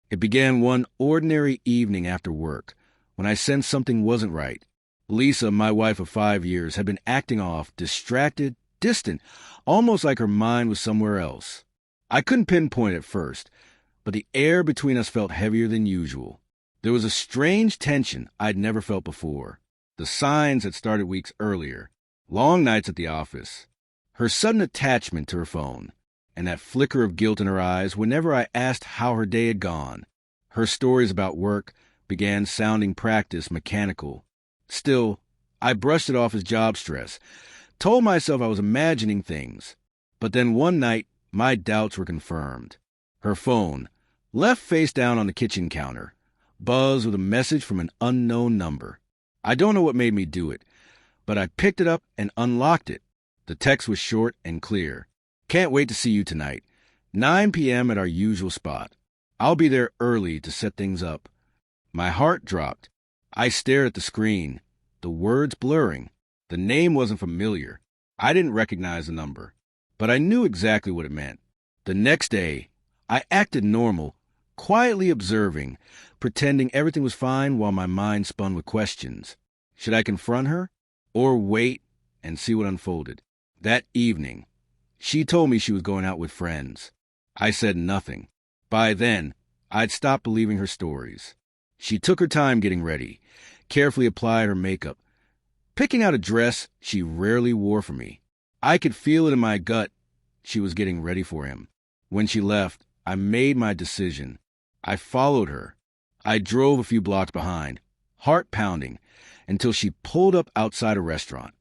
It began one ordinary evening after work, when I sensed something wasn't right. Lisa, my wife of 5 years, had been acting off, distracted, distant, almost like her mind was somewhere else. I couldn't pinpoint at first, but the air between us felt heavier than usual. There was a strange tension I'd never felt before. The signs had started weeks earlier. Long nights at the office. Her sudden attachment to her phone, and that flicker of guilt in her eyes whenever I asked how her day had gone. Her stories about work began sounding practiced, mechanical. Still, I brushed it off as job stress, told myself I was imagining things. But then one night, my doubts were confirmed. Her phone, left face down on the kitchen counter, buzzed with a message from an unknown number. I don't know what made me do it, but I picked it up and unlocked it. The text was short and clear. Can't wait to see you tonight. 9 p.m. at our usual spot. I'll be there early to set things up. My heart dropped. I stared at the screen, the words blurring. The name wasn't familiar. I didn't recognize the number, but I knew exactly what it meant. The next day, I acted normal, quietly observing, pretending everything was fine while my mind spun with questions. Should I confront her, or wait and see what unfolded? That evening, she told me she was going out with friends. I said nothing. By then, I'd stopped believing her stories. She took her time getting ready, carefully applied her makeup, picking out a dress she rarely wore for me. I could feel it in my gut. She was getting ready for him. When she left, I made my decision. I followed her. I drove a few blocks behind, heart pounding, until she pulled up outside a restaurant.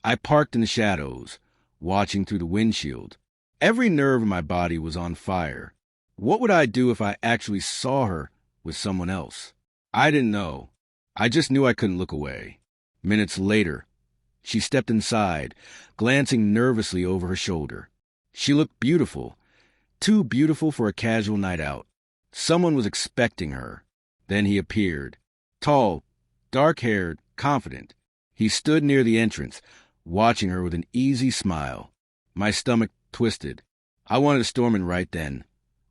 I parked in the shadows, watching through the windshield. Every nerve in my body was on fire. What would I do if I actually saw her with someone else? I didn't know. I just knew I couldn't look away. Minutes later, she stepped inside, glancing nervously over her shoulder. She looked beautiful, too beautiful for a casual night out. Someone was expecting her. Then he appeared, tall, dark-haired, confident. He stood near the entrance, watching her with an easy smile. My stomach twisted. I wanted to storm in right then,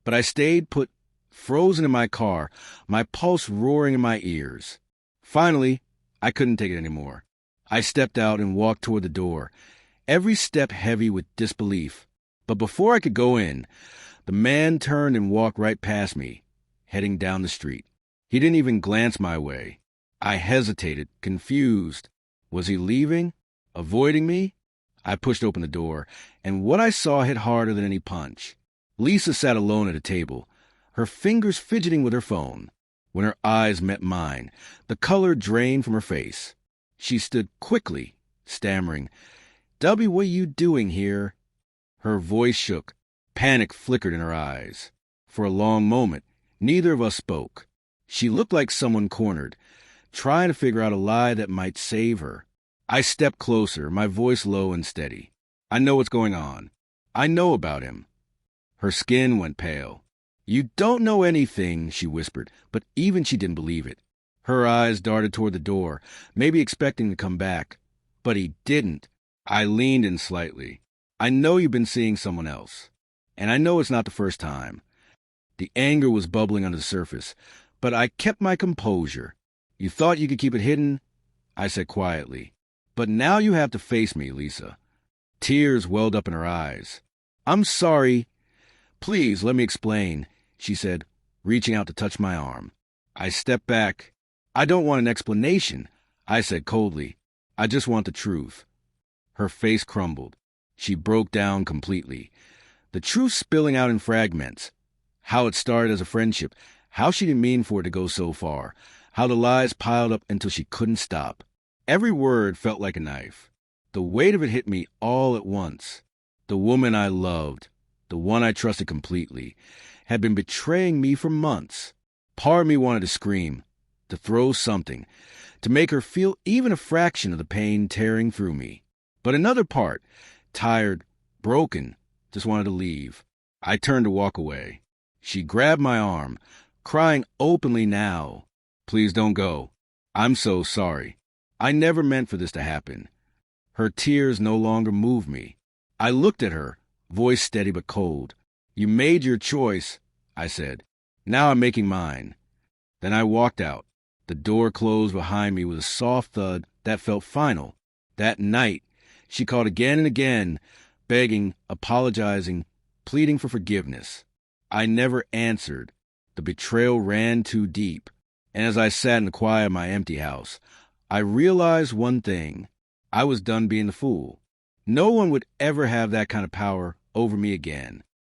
but I stayed put, frozen in my car, my pulse roaring in my ears. Finally, I couldn't take it anymore. I stepped out and walked toward the door, every step heavy with disbelief. But before I could go in, the man turned and walked right past me, heading down the street. He didn't even glance my way. I hesitated, confused. Was he leaving? Avoiding me? I pushed open the door, and what I saw hit harder than any punch. Lisa sat alone at a table, her fingers fidgeting with her phone. When her eyes met mine, the color drained from her face. She stood quickly, stammering, "W, what are you doing here?" Her voice shook. Panic flickered in her eyes. For a long moment, neither of us spoke. She looked like someone cornered, trying to figure out a lie that might save her. I stepped closer, my voice low and steady. "I know what's going on. I know about him." Her skin went pale. "You don't know anything," she whispered, but even she didn't believe it. Her eyes darted toward the door, maybe expecting to come back. But he didn't. I leaned in slightly. "I know you've been seeing someone else, and I know it's not the first time." The anger was bubbling under the surface, but I kept my composure. "You thought you could keep it hidden?" I said quietly. "But now you have to face me, Lisa." Tears welled up in her eyes. "I'm sorry. Please, let me explain," she said, reaching out to touch my arm. I stepped back. "I don't want an explanation," I said coldly. "I just want the truth." Her face crumbled. She broke down completely. The truth spilling out in fragments. How it started as a friendship, how she didn't mean for it to go so far, how the lies piled up until she couldn't stop. Every word felt like a knife. The weight of it hit me all at once. The woman I loved, the one I trusted completely, had been betraying me for months. Part of me wanted to scream, to throw something, to make her feel even a fraction of the pain tearing through me. But another part, tired, broken, just wanted to leave. I turned to walk away. She grabbed my arm, crying openly now. "Please don't go. I'm so sorry. I never meant for this to happen." Her tears no longer moved me. I looked at her, voice steady but cold. "You made your choice," I said. Now I'm making mine. Then I walked out. The door closed behind me with a soft thud that felt final. That night, she called again and again, begging, apologizing, pleading for forgiveness. I never answered. The betrayal ran too deep. And as I sat in the quiet of my empty house, I realized one thing. I was done being the fool. No one would ever have that kind of power over me again.